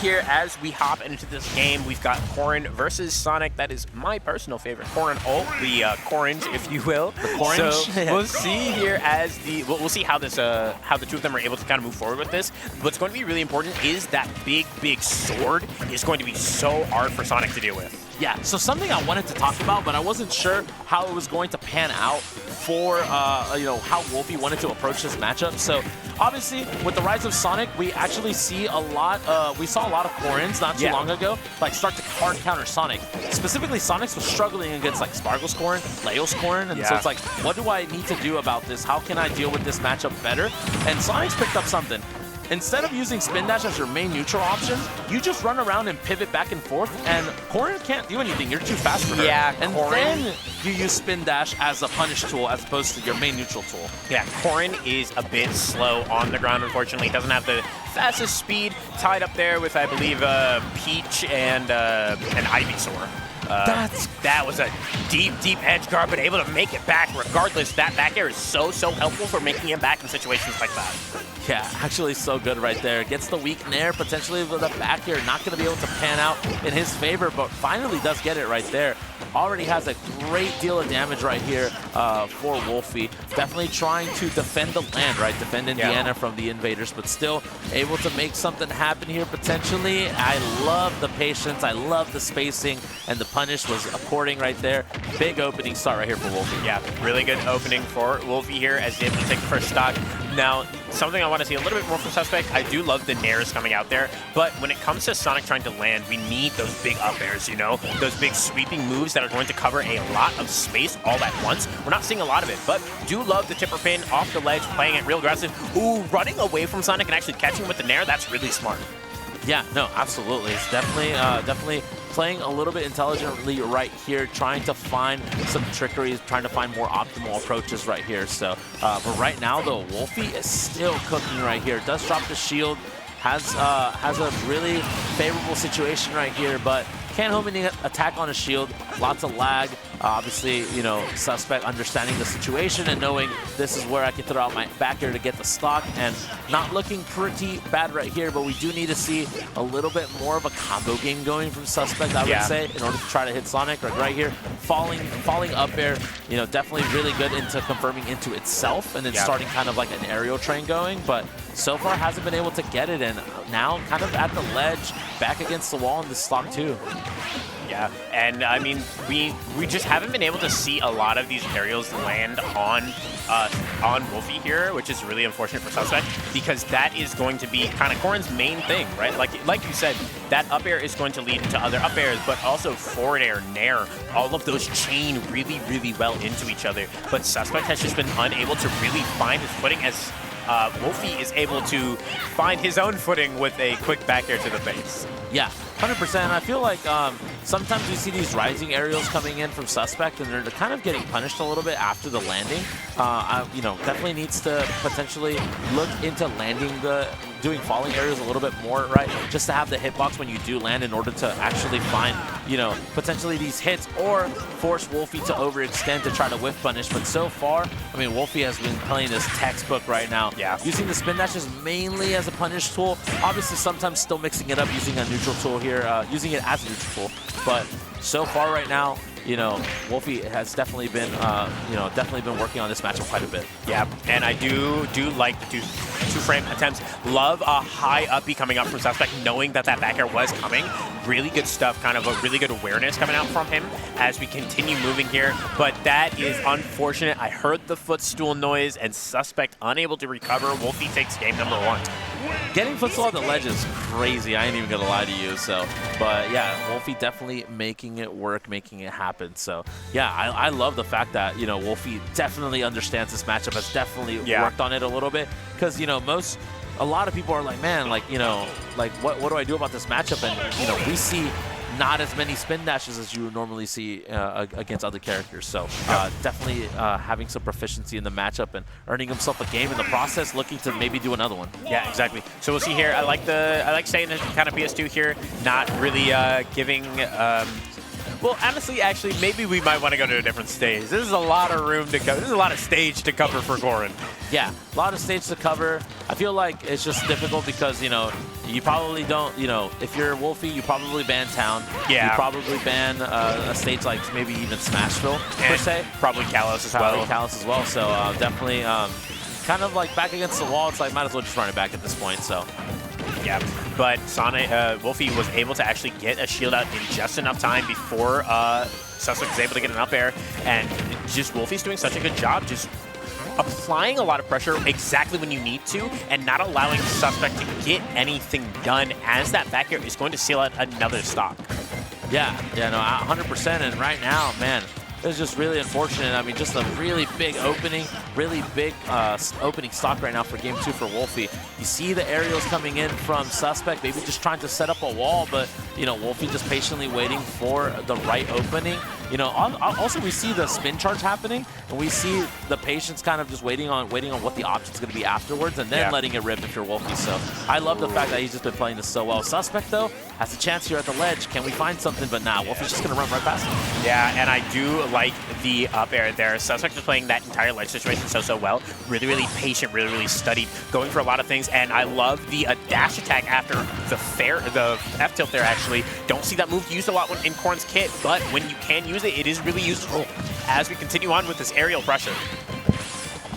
here as we hop into this game, we've got Corrin versus Sonic. That is my personal favorite Corrin ult, the Corrins, if you will. The Corrins. So we'll see here as we'll see how this how the two of them are able to kind of move forward with this. What's going to be really important is that big sword is going to be so hard for Sonic to deal with. Yeah, so something I wanted to talk about, but I wasn't sure how it was going to pan out for, you know, how Woulphy wanted to approach this matchup. So obviously, with the rise of Sonic, we actually see a lot, we saw a lot of Corrins not too long ago, like start to hard counter Sonic. Specifically, Sonic's was struggling against like Sparkle's Corrin, Leo's Corrin, and so it's like, what do I need to do about this? How can I deal with this matchup better? And Sonic's picked up something. Instead of using Spin Dash as your main neutral option, you just run around and pivot back and forth, and Corrin can't do anything. You're too fast for her. Yeah, and then you use Spin Dash as a punish tool as opposed to your main neutral tool. Yeah, Corrin is a bit slow on the ground, unfortunately. He doesn't have the fastest speed, tied up there with, I believe, Peach and Ivysaur. That was a deep edge guard, but able to make it back regardless. That back air is so helpful for making him back in situations like that. Yeah, actually so good right there. Gets the weak nair, potentially with the back air, not going to be able to pan out in his favor, but finally does get it right there. Already has a great deal of damage right here for Woulphy. Definitely trying to defend the land, right? Defend Indiana from the invaders, but still able to make something happen here potentially. I love the patience. I love the spacing, and the punish was according right there. Big opening start right here for Woulphy. Yeah, really good opening for Woulphy here as he able to take the first stock. Now, something I want to see a little bit more from Suspect, I do love the nairs coming out there, but when it comes to Sonic trying to land, we need those big up airs, you know? Those big sweeping moves that are going to cover a lot of space all at once. We're not seeing a lot of it, but do love the tipper pin off the ledge, playing it real aggressive. Ooh, running away from Sonic and actually catching with the nair, that's really smart. Yeah, no, absolutely. It's definitely playing a little bit intelligently right here, trying to find some trickery, trying to find more optimal approaches right here. So, but right now, though, Woulphy is still cooking right here. Does drop the shield, has a really favorable situation right here, but can't home any attack on a shield. Lots of lag. Obviously, you know, Suspect understanding the situation and knowing this is where I can throw out my back air to get the stock, and not looking pretty bad right here, but we do need to see a little bit more of a combo game going from Suspect, I would say, in order to try to hit Sonic. Like right here, falling up air, you know, definitely really good into confirming into itself and then starting kind of like an aerial train going, but so far hasn't been able to get it, and now kind of at the ledge, back against the wall in this stock too. Yeah, and I mean, we just haven't been able to see a lot of these aerials land on Woulphy here, which is really unfortunate for Suspect, because that is going to be kind of Corrin's main thing, right? Like you said, that up air is going to lead into other up airs, but also forward air, nair, all of those chain really well into each other. But Suspect has just been unable to really find his footing as Woulphy is able to find his own footing with a quick back air to the face. Yeah, 100%. I feel like sometimes we see these rising aerials coming in from Suspect, and they're kind of getting punished a little bit after the landing. You know, definitely needs to potentially look into doing falling aerials a little bit more, right? Just to have the hitbox when you do land in order to actually find, you know, potentially these hits, or force Woulphy to overextend to try to whiff punish. But so far, I mean, Woulphy has been playing this textbook right now. Yeah. Using the spin dashes mainly as a punish tool. Obviously, sometimes still mixing it up using a neutral tool here, using it as a neutral tool. But so far right now, you know, Woulphy has definitely been, you know, working on this matchup quite a bit. Yeah, and I do like the two-frame attempts. Love a high uppy coming up from Suspect, knowing that back air was coming. Really good stuff, kind of a really good awareness coming out from him as we continue moving here. But that is unfortunate. I heard the footstool noise, and Suspect unable to recover. Woulphy takes game number 1. Getting footstool on the ledge is crazy. I ain't even gonna lie to you. So, but yeah, Woulphy definitely making it work, making it happen. So, yeah, I love the fact that, you know, Woulphy definitely understands this matchup, has definitely worked on it a little bit, because, you know, a lot of people are like, man, like, you know, like what do I do about this matchup? And, you know, we see not as many spin dashes as you would normally see against other characters. So definitely having some proficiency in the matchup and earning himself a game in the process, looking to maybe do another one. Yeah, exactly. So we'll see here. I like saying this kind of PS2 here, not really giving Well, honestly, actually, maybe we might want to go to a different stage. This is a lot of room to cover. This is a lot of stage to cover for Corrin. Yeah, a lot of stage to cover. I feel like it's just difficult because, you know, you probably don't, you know, if you're Woulphy, you probably ban Town. Yeah. You probably ban a stage like maybe even Smashville, per se. Probably Kalos as well. Probably Kalos as well. So definitely kind of like back against the wall. It's like might as well just run it back at this point. So. Yeah, but Woulphy was able to actually get a shield out in just enough time before Suspect was able to get an up air, and just Woulphy's doing such a good job just applying a lot of pressure exactly when you need to and not allowing Suspect to get anything done, as that back air is going to seal out another stock. Yeah, no, 100%, and right now, man, it's just really unfortunate. I mean, just a really big opening, really big opening stock right now for Game 2 for Woulphy. You see the aerials coming in from Suspect, maybe just trying to set up a wall, but, you know, Woulphy just patiently waiting for the right opening. You know, also we see the spin charge happening, and we see the patience kind of just waiting on what the option's going to be afterwards, and then letting it rip if you're Woulphy. So I love the fact that he's just been playing this so well. Suspect, though, has a chance here at the ledge. Can we find something? But nah, Woulphy's just going to run right past him. Yeah, and I do like the up air there. Suspect is playing that entire ledge situation so well. Really, really patient, really, really studied, going for a lot of things, and I love the dash attack after the F tilt there, actually. Don't see that move used a lot in Corrin's kit, but when you can use it, it is really useful as we continue on with this aerial pressure.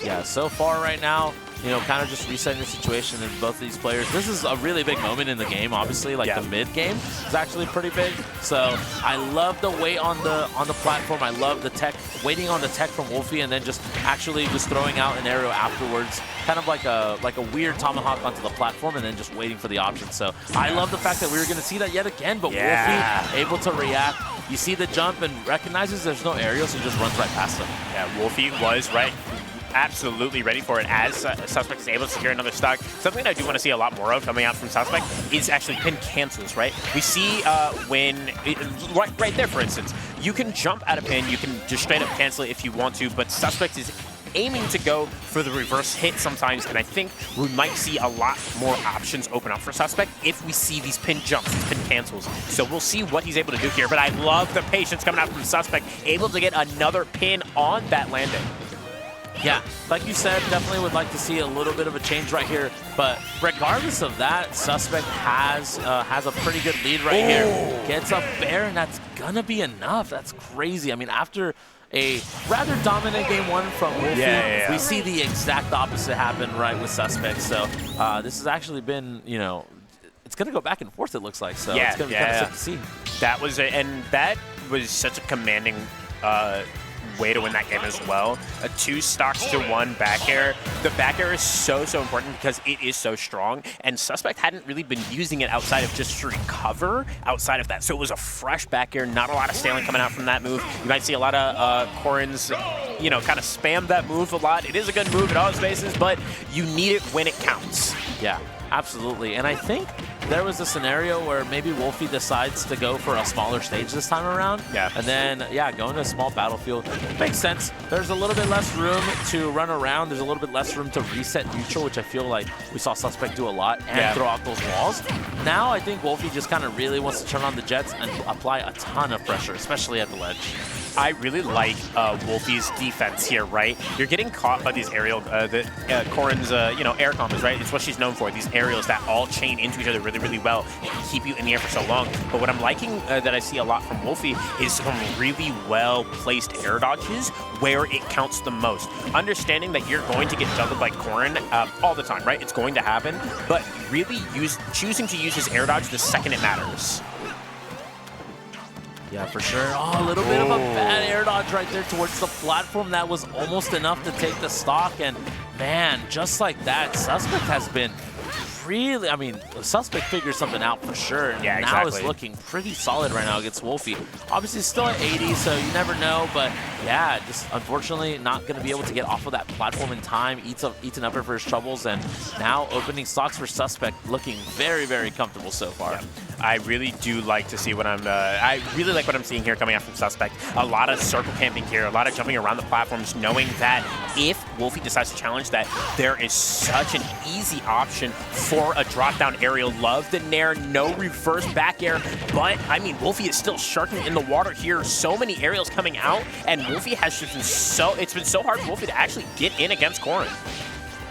Yeah, so far right now, you know, kind of just resetting the situation in both of these players. This is a really big moment in the game, obviously. Like the mid game is actually pretty big. So I love the wait on the platform. I love the tech, waiting on the tech from Woulphy, and then just actually just throwing out an aerial afterwards. Kind of like a weird tomahawk onto the platform, and then just waiting for the option. So I love the fact that we were going to see that yet again, but Woulphy able to react. You see the jump and recognizes there's no aerial, so he just runs right past him. Yeah, Woulphy was absolutely ready for it as Suspect is able to secure another stock. Something I do want to see a lot more of coming out from Suspect is actually pin cancels, right? We see right there, for instance, you can jump out of pin, you can just straight up cancel it if you want to, but Suspect is aiming to go for the reverse hit sometimes, and I think we might see a lot more options open up for Suspect if we see these pin jumps, these pin cancels. So we'll see what he's able to do here, but I love the patience coming out from Suspect, able to get another pin on that landing. Yeah, like you said, definitely would like to see a little bit of a change right here. But regardless of that, Suspect has a pretty good lead right here. Gets up there, and that's gonna be enough. That's crazy. I mean, after a rather dominant Game 1 from Woulphy, we see the exact opposite happen right with Suspect. So this has actually been, you know, it's gonna go back and forth, it looks like. So it's gonna be kind of sick to see. That was such a commanding way to win that game as well. A 2 stocks to 1 back air. The back air is so important because it is so strong, and Suspect hadn't really been using it outside of just to recover outside of that. So it was a fresh back air, not a lot of sailing coming out from that move. You might see a lot of Corrin's, you know, kind of spam that move a lot. It is a good move in all spaces, but you need it when it counts. Yeah, absolutely. And I think there was a scenario where maybe Woulphy decides to go for a smaller stage this time around. Yeah. And then, going to a small battlefield. Makes sense. There's a little bit less room to run around. There's a little bit less room to reset neutral, which I feel like we saw Suspect do a lot, and throw out those walls. Now I think Woulphy just kind of really wants to turn on the jets and apply a ton of pressure, especially at the ledge. I really like Woulphy's defense here, right? You're getting caught by these aerial, Corrin's, air combos, right? It's what she's known for, these aerials that all chain into each other really well and keep you in the air for so long. But what I'm liking that I see a lot from Woulphy is some really well-placed air dodges where it counts the most. Understanding that you're going to get juggled by Corrin all the time, right? It's going to happen, but really choosing to use his air dodge the second it matters. Yeah, for sure. Oh, a little bit of a bad air dodge right there towards the platform. That was almost enough to take the stock. And, man, just like that, Suspect has been really, I mean, Suspect figures something out for sure. And now is looking pretty solid right now against Woulphy. Obviously, still at 80, so you never know. But, yeah, just unfortunately not going to be able to get off of that platform in time. Eats an upper for his troubles. And now opening stocks for Suspect, looking very comfortable so far. Yeah. I really do like to see what I really like what I'm seeing here coming out from Suspect. A lot of circle camping here, a lot of jumping around the platforms, knowing that if Woulphy decides to challenge that, there is such an easy option for a drop-down aerial. Love the nair, no reverse back air, but, I mean, Woulphy is still sharking in the water here. So many aerials coming out, and Woulphy has just been it's been so hard for Woulphy to actually get in against Corrin.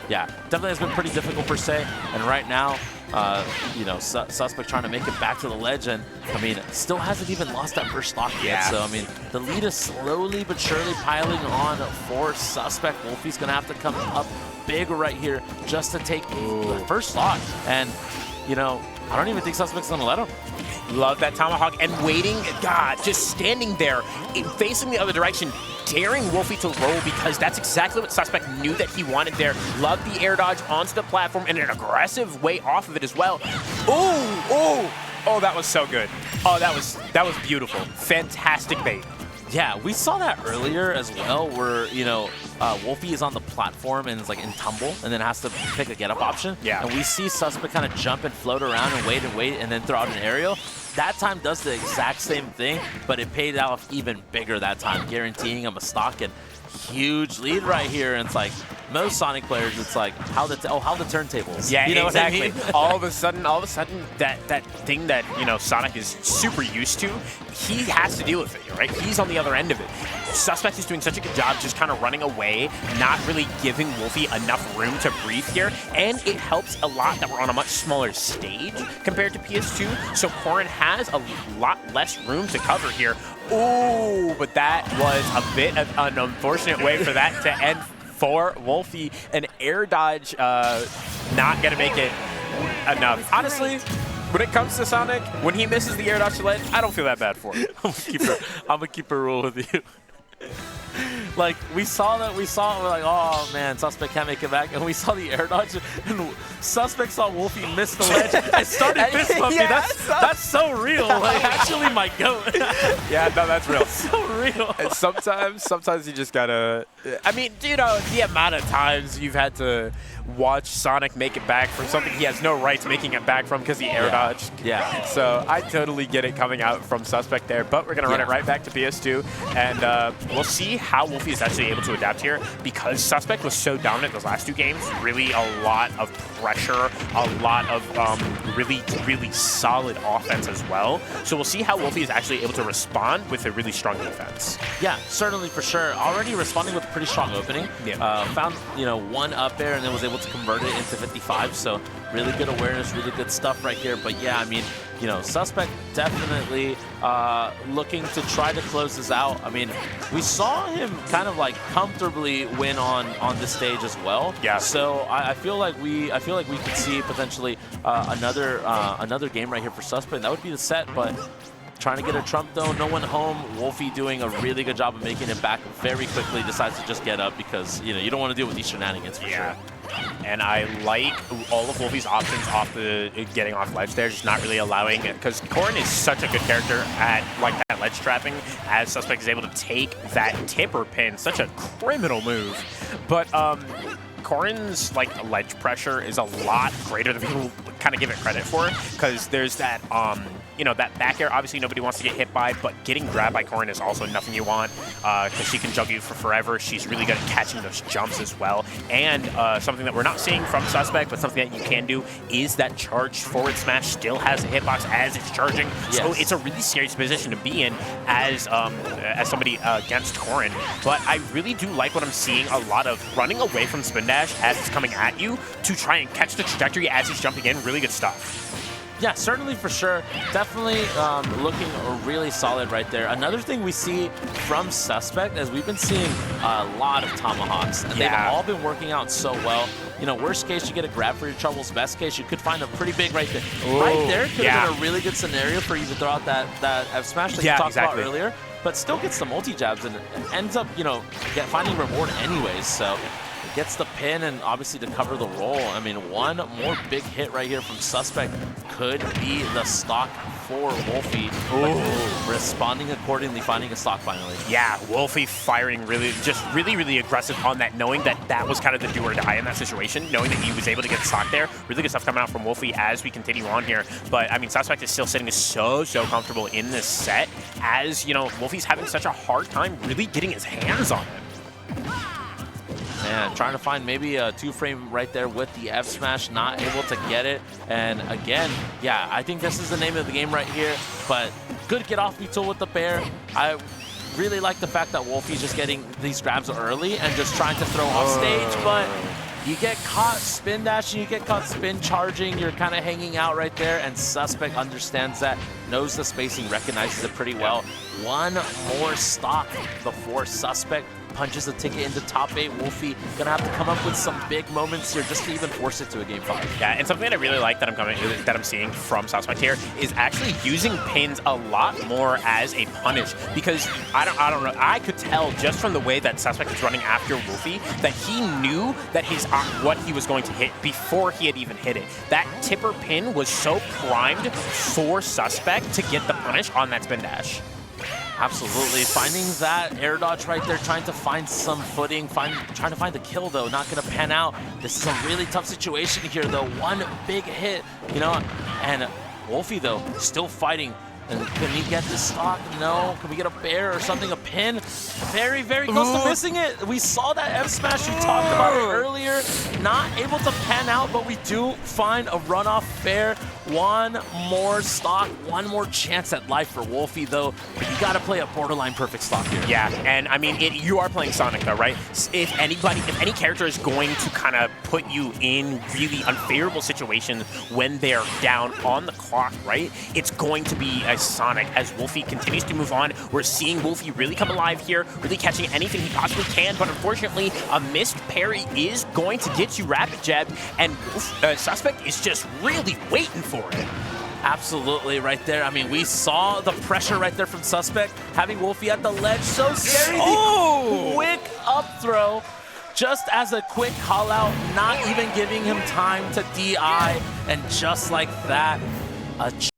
Yeah, definitely has been pretty difficult per se, and right now, you know, Suspect trying to make it back to the ledge, and I mean, still hasn't even lost that first stock yet. So I mean, the lead is slowly but surely piling on for Suspect. Woulphy's gonna have to come up big right here just to take the first stock, and you know, I don't even think Suspect's gonna let him. Love that tomahawk and waiting, God, just standing there, facing the other direction, daring Woulphy to roll because that's exactly what Suspect knew that he wanted there. Love the air dodge onto the platform and an aggressive way off of it as well. Oh, that was so good. Oh, that was beautiful. Fantastic bait. Yeah, we saw that earlier as well, where, you know, Woulphy is on the platform and is like in tumble and then has to pick a get-up option. Yeah. And we see Suspect kind of jump and float around and wait and then throw out an aerial. That time does the exact same thing, but it paid off even bigger that time, guaranteeing him a stock and huge lead right here. And it's like, most Sonic players, it's like, how the turntables. Yeah, you know exactly. What I mean? all of a sudden, that thing that, you know, Sonic is super used to, he has to deal with it, right? He's on the other end of it. Suspect is doing such a good job just kind of running away, not really giving Woulphy enough room to breathe here, and it helps a lot that we're on a much smaller stage compared to PS2, so Corrin has a lot less room to cover here. Ooh, but that was a bit of an unfortunate way for that to end for Woulphy. An air dodge, not gonna make it enough. Honestly, when it comes to Sonic, when he misses the air dodge to ledge, I don't feel that bad for him. I'm gonna keep it real with you. Like, we saw it, we're like, oh man, Suspect can't make it back, and we saw the air dodge, and Suspect saw Woulphy miss the ledge and started fist bumping. Yeah, that's so real. Like, actually, my goat. Yeah, no, that's real. So real. And sometimes you just gotta, I mean, you know, the amount of times you've had to watch Sonic make it back from something he has no rights making it back from because he air dodged. Yeah. So I totally get it coming out from Suspect there, but we're going to run it right back to PS2, and we'll see how Woulphy is actually able to adapt here because Suspect was so dominant those last two games. Really a lot of pressure, a lot of really, really solid offense as well. So we'll see how Woulphy is actually able to respond with a really strong defense. Yeah, certainly for sure. Already responding with a pretty strong opening. Yeah. Found, you know, one up there and then was able to convert it into 55. So really good awareness, really good stuff right here. But yeah, I mean, you know, Suspect definitely looking to try to close this out. I mean, we saw him kind of like comfortably win on this stage as well. Yeah. So I feel like we could see potentially another game right here for Suspect. That would be the set, but trying to get a trump though, no one home. Woulphy doing a really good job of making it back very quickly, decides to just get up because, you know, you don't want to deal with these shenanigans for sure. And I like all of Woulphy's options off the getting off ledge there, just not really allowing it, because Corrin is such a good character at like that ledge trapping, as Suspect is able to take that tipper pin, such a criminal move. But Corrin's like ledge pressure is a lot greater than people kind of give it credit for, because there's that you know, that back air, obviously nobody wants to get hit by, but getting grabbed by Corrin is also nothing you want, because she can jump you for forever. She's really good at catching those jumps as well. And something that we're not seeing from Suspect, but something that you can do, is that charge forward smash still has a hitbox as it's charging. Yes. So it's a really scary position to be in as somebody against Corrin. But I really do like what I'm seeing, a lot of running away from spin dash as it's coming at you to try and catch the trajectory as he's jumping in. Really good stuff. Yeah, certainly for sure. Definitely looking really solid right there. Another thing we see from Suspect is we've been seeing a lot of tomahawks. And they've all been working out so well. You know, worst case, you get a grab for your troubles. Best case, you could find a pretty big right there. Ooh, right there could have been a really good scenario for you to throw out that F smash that you talked about earlier. But still gets the multi-jabs and ends up, you know, finding reward anyways. So gets the pin and obviously to cover the roll. I mean, one more big hit right here from Suspect could be the stock for Woulphy. Responding accordingly, finding a stock finally. Yeah, Woulphy firing really aggressive on that, knowing that that was kind of the do or die in that situation, knowing that he was able to get stock there. Really good stuff coming out from Woulphy as we continue on here. But I mean, Suspect is still sitting so comfortable in this set, as, you know, Woulphy's having such a hard time really getting his hands on him. And trying to find maybe a 2-frame right there with the F smash, not able to get it. And again, yeah, I think this is the name of the game right here, but good get off me tool with the bear. I really like the fact that Woulphy's just getting these grabs early and just trying to throw off stage, but you get caught spin dashing, you get caught spin charging, you're kind of hanging out right there, and Suspect understands that, knows the spacing, recognizes it pretty well. One more stock before Suspect punches the ticket into top 8. Woulphy gonna have to come up with some big moments here just to even force it to a game 5. Yeah, and something that I really like that I'm seeing from Suspect here is actually using pins a lot more as a punish, because I don't know, I could tell just from the way that Suspect is running after Woulphy that he knew that his what he was going to hit before he had even hit it. That tipper pin was so primed for Suspect to get the punish on that spin dash. Absolutely, finding that air dodge right there, trying to find some footing, trying to find the kill though, not gonna pan out. This is a really tough situation here though, one big hit, you know, and Woulphy though, still fighting. And can he get the stock? No. Can we get a bear or something? A pin? Very, very close to missing it. We saw that F smash you talked about it earlier. Not able to pan out, but we do find a runoff bear. One more stock, one more chance at life for Woulphy though. But you gotta play a borderline perfect stock here. Yeah, and I mean, you are playing Sonic though, right? If any character is going to kind of put you in really unfavorable situations when they're down on the clock, right? It's going to be a Sonic. As Woulphy continues to move on, we're seeing Woulphy really come alive here, really catching anything he possibly can, but unfortunately, a missed parry is going to get you rapid jabbed, and Suspect is just really waiting for it. Absolutely, right there. I mean, we saw the pressure right there from Suspect, having Woulphy at the ledge. So scary. The quick up throw, just as a quick call out, not even giving him time to DI, and just like that, a